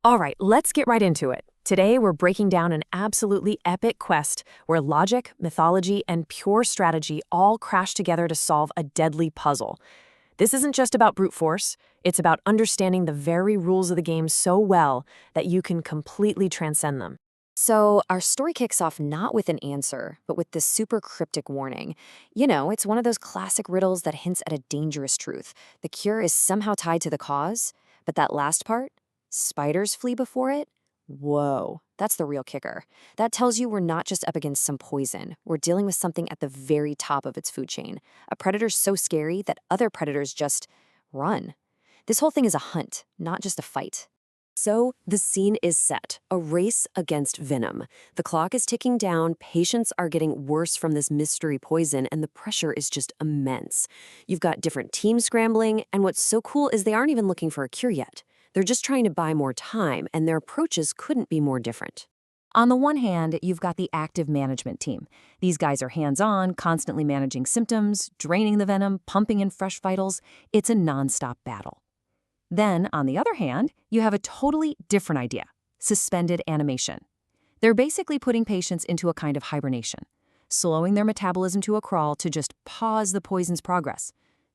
All right, let's get right into it. Today, we're breaking down an absolutely epic quest where logic, mythology, and pure strategy all crash together to solve a deadly puzzle. This isn't just about brute force, it's about understanding the very rules of the game so well that you can completely transcend them. So, our story kicks off not with an answer, but with this super cryptic warning. It's one of those classic riddles that hints at a dangerous truth. The cure is somehow tied to the cause, but that last part, spiders flee before it? Whoa, that's the real kicker. That tells you we're not just up against some poison, we're dealing with something at the very top of its food chain. A predator so scary that other predators just run. This whole thing is a hunt, not just a fight. So, the scene is set, a race against venom. The clock is ticking down, patients are getting worse from this mystery poison, and the pressure is just immense. You've got different teams scrambling, and what's so cool is they aren't even looking for a cure yet. They're just trying to buy more time, and their approaches couldn't be more different. On the one hand, you've got the active management team. These guys are hands-on, constantly managing symptoms, draining the venom, pumping in fresh vitals. It's a nonstop battle. Then, on the other hand, you have a totally different idea, suspended animation. They're basically putting patients into a kind of hibernation, slowing their metabolism to a crawl to just pause the poison's progress.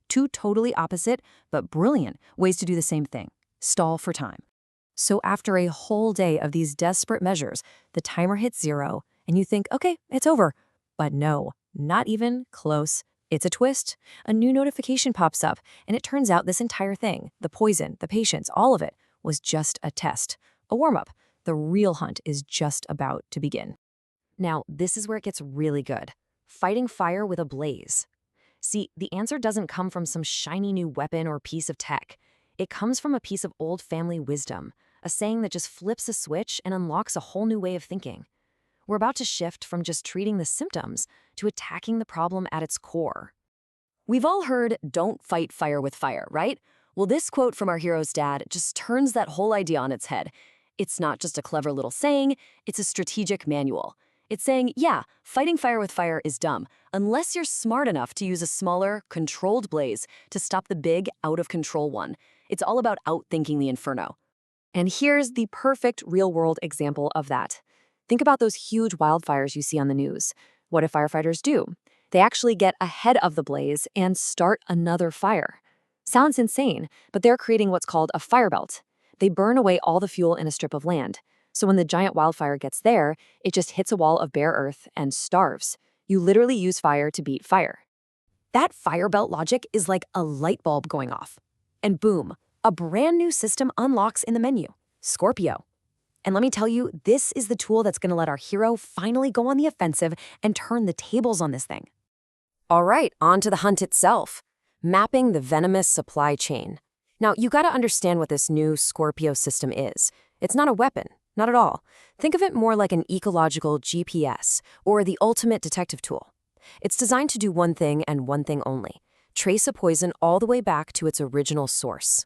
Two totally opposite, but brilliant ways to do the same thing, stall for time. So after a whole day of these desperate measures, the timer hits 0, and you think, okay, it's over. But no, not even close. It's a twist. A new notification pops up, and it turns out this entire thing, the poison, the patients, all of it, was just a test, a warm-up. The real hunt is just about to begin. Now, this is where it gets really good. Fighting fire with a blaze. See, the answer doesn't come from some shiny new weapon or piece of tech. It comes from a piece of old family wisdom, a saying that just flips a switch and unlocks a whole new way of thinking. We're about to shift from just treating the symptoms to attacking the problem at its core. We've all heard, "Don't fight fire with fire," right? Well, this quote from our hero's dad just turns that whole idea on its head. It's not just a clever little saying, it's a strategic manual. It's saying, yeah, fighting fire with fire is dumb, unless you're smart enough to use a smaller, controlled blaze to stop the big, out-of-control one. It's all about outthinking the inferno. And here's the perfect real-world example of that. Think about those huge wildfires you see on the news. What do firefighters do? They actually get ahead of the blaze and start another fire. Sounds insane, but they're creating what's called a fire belt. They burn away all the fuel in a strip of land. So when the giant wildfire gets there, it just hits a wall of bare earth and starves. You literally use fire to beat fire. That fire belt logic is like a light bulb going off. And boom, a brand new system unlocks in the menu, Scorpio. And let me tell you, this is the tool that's going to let our hero finally go on the offensive and turn the tables on this thing. All right, on to the hunt itself. Mapping the venomous supply chain. Now, you got to understand what this new Scorpio system is. It's not a weapon, not at all. Think of it more like an ecological GPS, or the ultimate detective tool. It's designed to do one thing and one thing only: trace a poison all the way back to its original source.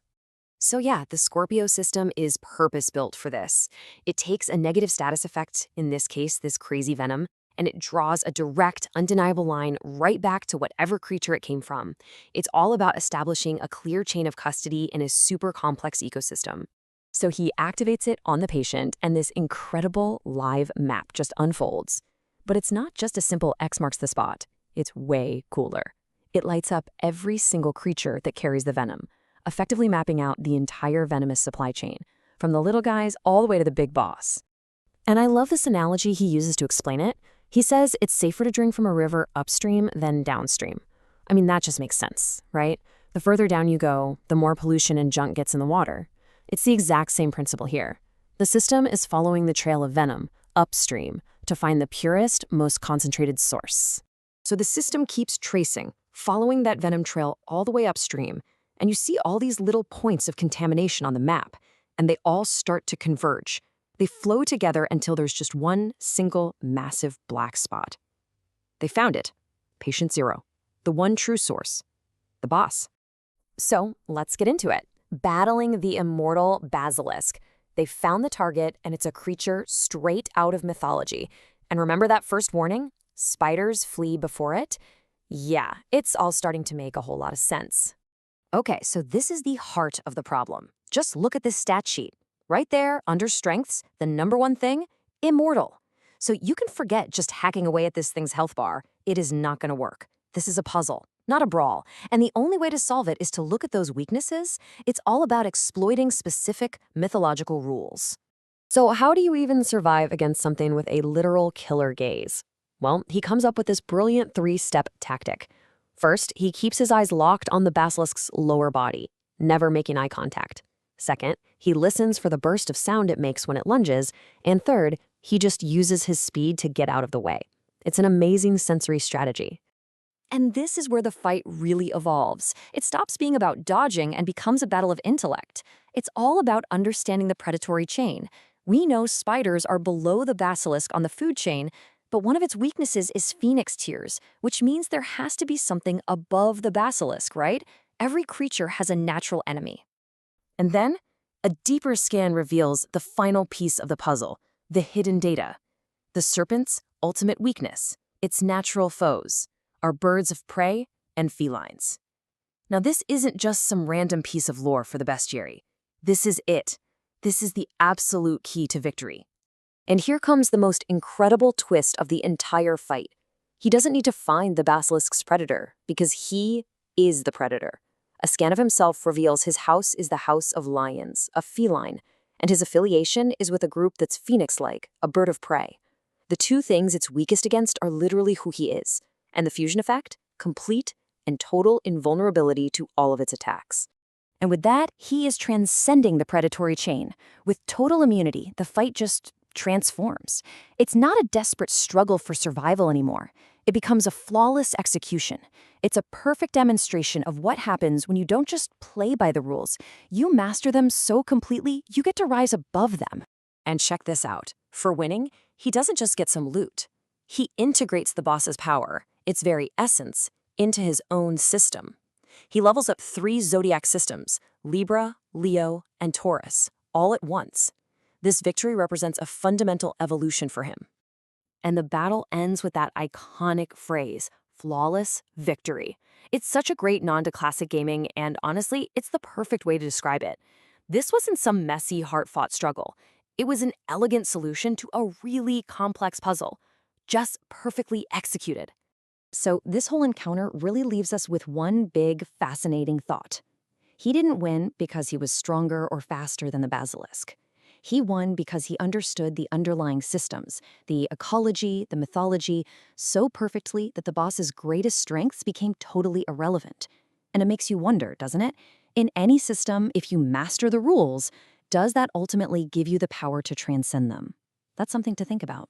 So yeah, the Scorpio system is purpose-built for this. It takes a negative status effect, in this case, this crazy venom, and it draws a direct, undeniable line right back to whatever creature it came from. It's all about establishing a clear chain of custody in a super complex ecosystem. So he activates it on the patient, and this incredible live map just unfolds. But it's not just a simple X marks the spot. It's way cooler. It lights up every single creature that carries the venom, effectively mapping out the entire venomous supply chain, from the little guys all the way to the big boss. And I love this analogy he uses to explain it. He says it's safer to drink from a river upstream than downstream. I mean, that just makes sense, right? The further down you go, the more pollution and junk gets in the water. It's the exact same principle here. The system is following the trail of venom, upstream, to find the purest, most concentrated source. So the system keeps tracing, following that venom trail all the way upstream, and you see all these little points of contamination on the map, and they all start to converge. They flow together until there's just one single massive black spot. They found it. Patient 0. The one true source. The boss. So let's get into it. Battling the immortal basilisk. They found the target, and it's a creature straight out of mythology. And remember that first warning? Spiders flee before it? Yeah, it's all starting to make a whole lot of sense. Okay, so this is the heart of the problem. Just look at this stat sheet. Right there, under strengths, the number one thing, immortal. So you can forget just hacking away at this thing's health bar. It is not going to work. This is a puzzle, not a brawl. And the only way to solve it is to look at those weaknesses. It's all about exploiting specific mythological rules. So how do you even survive against something with a literal killer gaze? Well, he comes up with this brilliant 3-step tactic. First, he keeps his eyes locked on the basilisk's lower body, never making eye contact. Second, he listens for the burst of sound it makes when it lunges. And third, he just uses his speed to get out of the way. It's an amazing sensory strategy. And this is where the fight really evolves. It stops being about dodging and becomes a battle of intellect. It's all about understanding the predatory chain. We know spiders are below the basilisk on the food chain, but one of its weaknesses is phoenix tears, which means there has to be something above the basilisk, right? Every creature has a natural enemy. And then, a deeper scan reveals the final piece of the puzzle, the hidden data. The serpent's ultimate weakness, its natural foes, are birds of prey and felines. Now, this isn't just some random piece of lore for the bestiary. This is it. This is the absolute key to victory. And here comes the most incredible twist of the entire fight. He doesn't need to find the basilisk's predator, because he is the predator. A scan of himself reveals his house is the House of Lions, a feline, and his affiliation is with a group that's phoenix-like, a bird of prey. The two things it's weakest against are literally who he is, and the fusion effect, complete and total invulnerability to all of its attacks. And with that, he is transcending the predatory chain. With total immunity, the fight just transforms. It's not a desperate struggle for survival anymore. It becomes a flawless execution. It's a perfect demonstration of what happens when you don't just play by the rules. You master them so completely, you get to rise above them. And check this out. For winning, he doesn't just get some loot. He integrates the boss's power, its very essence, into his own system. He levels up 3 zodiac systems, Libra, Leo, and Taurus, all at once. This victory represents a fundamental evolution for him. And the battle ends with that iconic phrase, flawless victory. It's such a great nod to classic gaming, and honestly, it's the perfect way to describe it. This wasn't some messy, hard-fought struggle. It was an elegant solution to a really complex puzzle, just perfectly executed. So this whole encounter really leaves us with one big, fascinating thought. He didn't win because he was stronger or faster than the basilisk. He won because he understood the underlying systems, the ecology, the mythology, so perfectly that the boss's greatest strengths became totally irrelevant. And it makes you wonder, doesn't it? In any system, if you master the rules, does that ultimately give you the power to transcend them? That's something to think about.